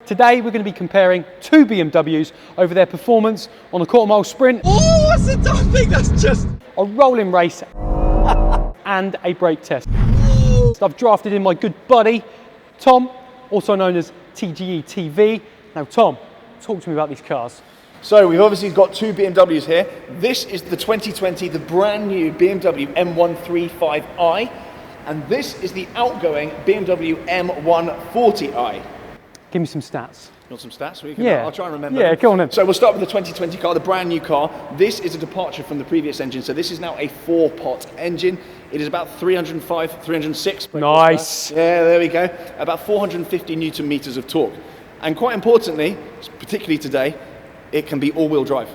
Today we're going to be comparing two BMWs over their performance on a quarter-mile sprint. Oh, what's the dumping? That's just... A rolling race and a brake test. Oh. So I've drafted in my good buddy, Tom, also known as TGE TV. Now Tom, talk to me about these cars. So we've obviously got two BMWs here. This is the 2020, the brand new BMW M135i, and this is the outgoing BMW M140i. Give me some stats. You want some stats? Yeah. I'll try and remember. Yeah, go on then. So we'll start with the 2020 car, the brand new car. This is a departure from the previous engine. So this is now a 4-pot engine. It is about 305, 306. Nice. Yeah, there we go. About 450 Newton meters of torque. And quite importantly, particularly today, it can be all-wheel drive.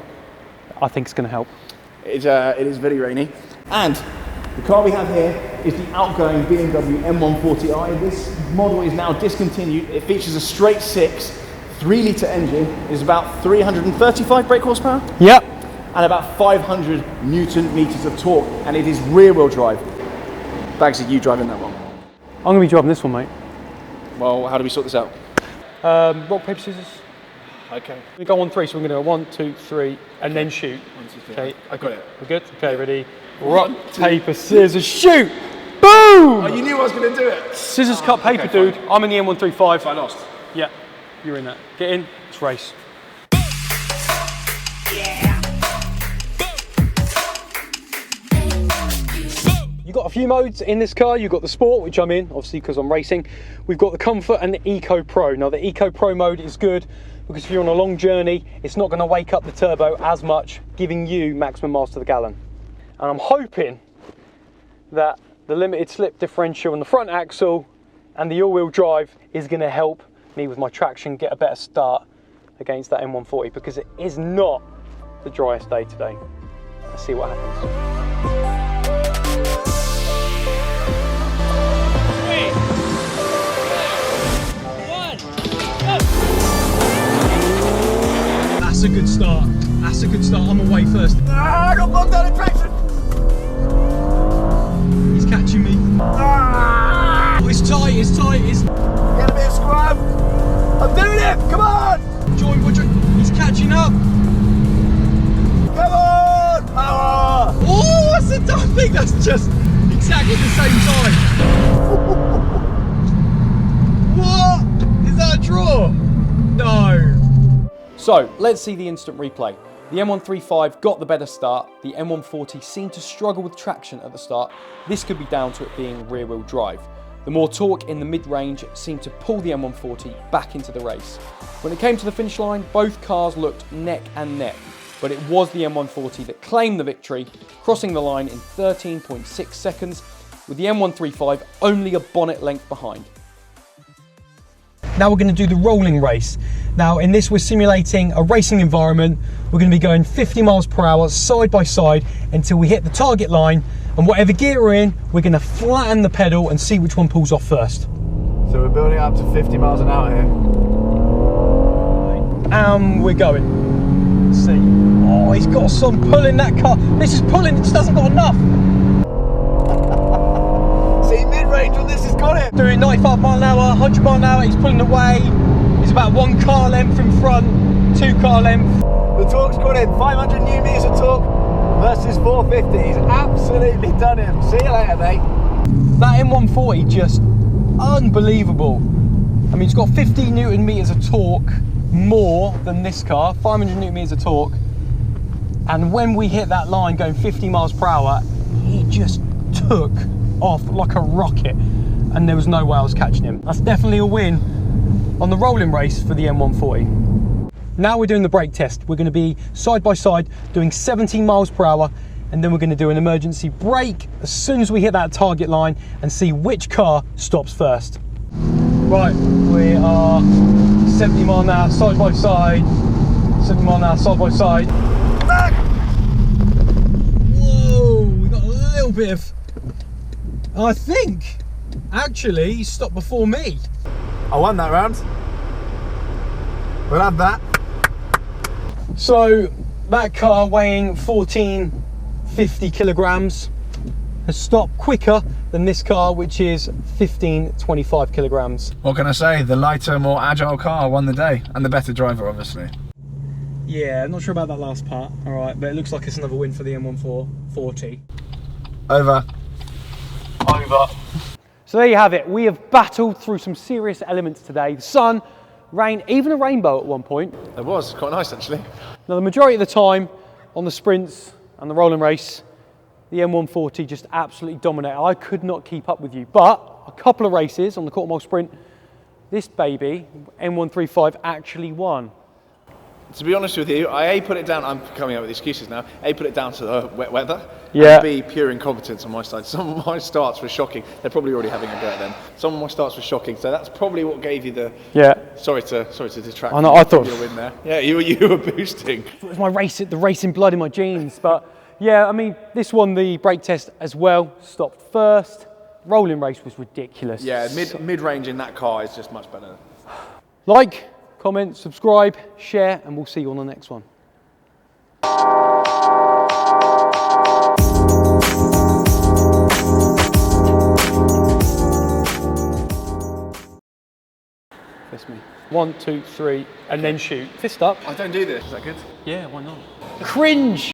I think it's going to help. It is very rainy. And the car we have here is the outgoing BMW M140i. This model is now discontinued. It features a straight 6, 3-litre engine. It is about 335 brake horsepower. Yep. And about 500 Newton meters of torque. And it is rear-wheel drive. Bagsy, you driving that one? I'm going to be driving this one, mate. Well, how do we sort this out? Rock, paper, scissors. Okay. We go on 3, so we're going to go 1, 2, 3, and then shoot. 1, 2, 3. Okay, I got it. We're good? Okay, ready? Rock, paper, scissors, shoot! Boom! Oh, you knew I was going to do it. Scissors, cut, paper, okay, dude. fine. I'm in the M135. So I lost. Yeah, you're in that. Get in, let's race. You've got a few modes in this car. You've got the Sport, which I'm in, obviously because I'm racing. We've got the Comfort and the Eco Pro. Now the Eco Pro mode is good because if you're on a long journey, it's not going to wake up the turbo as much, giving you maximum miles to the gallon. And I'm hoping that the limited slip differential on the front axle and the all-wheel drive is going to help me with my traction get a better start against that M140, because it is not the driest day today. Let's see what happens. That's a good start. That's a good start. I'm away first. I got bogged down in traction. He's catching me. Oh, it's tight, it's tight. It's... Get a bit of scrub. I'm doing it. Come on. Join, he's catching up. Come on. Power. Oh, what's the dumping? That's just exactly the same time. What? Is that a draw? No. So let's see the instant replay. The M135 got the better start. The M140 seemed to struggle with traction at the start. This could be down to it being rear-wheel drive. The more torque in the mid-range seemed to pull the M140 back into the race. When it came to the finish line, both cars looked neck and neck, but it was the M140 that claimed the victory, crossing the line in 13.6 seconds, with the M135 only a bonnet length behind. Now we're going to do the rolling race. Now in this we're simulating a racing environment. We're going to be going 50 miles per hour side by side until we hit the target line, and whatever gear we're in, we're going to flatten the pedal and see which one pulls off first. So we're building up to 50 miles an hour here. And we're going. Let's see. Oh, he's got some pull in that car. This is pulling, it just hasn't got enough. See, mid-range on this has got it. Doing 95 mile an hour, 100 mile an hour, he's pulling away. He's about 1 car length in front, 2 car length. The torque's got in, 500 Newton meters of torque versus 450. He's absolutely done him. See you later, mate. That M140 just unbelievable. I mean, it's got 50 Newton meters of torque more than this car, 500 Newton meters of torque. And when we hit that line going 50 miles per hour, he just took off like a rocket, and there was no way I was catching him. That's definitely a win on the rolling race for the M140. Now we're doing the brake test. We're going to be side by side doing 17 miles per hour, and then we're going to do an emergency brake as soon as we hit that target line and see which car stops first. Right, we are 70 mile an hour side by side, 70 mile an hour side by side. Back. Whoa, we got a little bit of... I think, actually, he stopped before me. I won that round. We'll have that. So, that car weighing 1450 kilograms, has stopped quicker than this car, which is 1525 kilograms. What can I say? The lighter, more agile car won the day, and the better driver, obviously. Yeah, I'm not sure about that last part, all right, but it looks like it's another win for the M140. Over. So there you have it. We have battled through some serious elements today. The sun, rain, even a rainbow at one point. It was quite nice, actually. Now, the majority of the time on the sprints and the rolling race, the M140 just absolutely dominated. I could not keep up with you, but a couple of races on the quarter mile sprint, this baby, M135, actually won. To be honest with you, I put it down, I'm coming up with excuses now, put it down to the wet weather, Yeah. and B, pure incompetence on my side. Some of my starts were shocking. They're probably already having a go at them. Some of my starts were shocking, so that's probably what gave you the... Yeah. Sorry to detract. I know, I thought... Your win there. Yeah, you were boosting. It was the racing blood in my genes, but yeah, I mean, this won the brake test as well, stopped first. Rolling race was ridiculous. Yeah, mid-range in that car is just much better. Like, comment, subscribe, share, and we'll see you on the next one. Fist me. 1, 2, 3, and then shoot. Fist up. I don't do this, is that good? Yeah, why not? Cringe!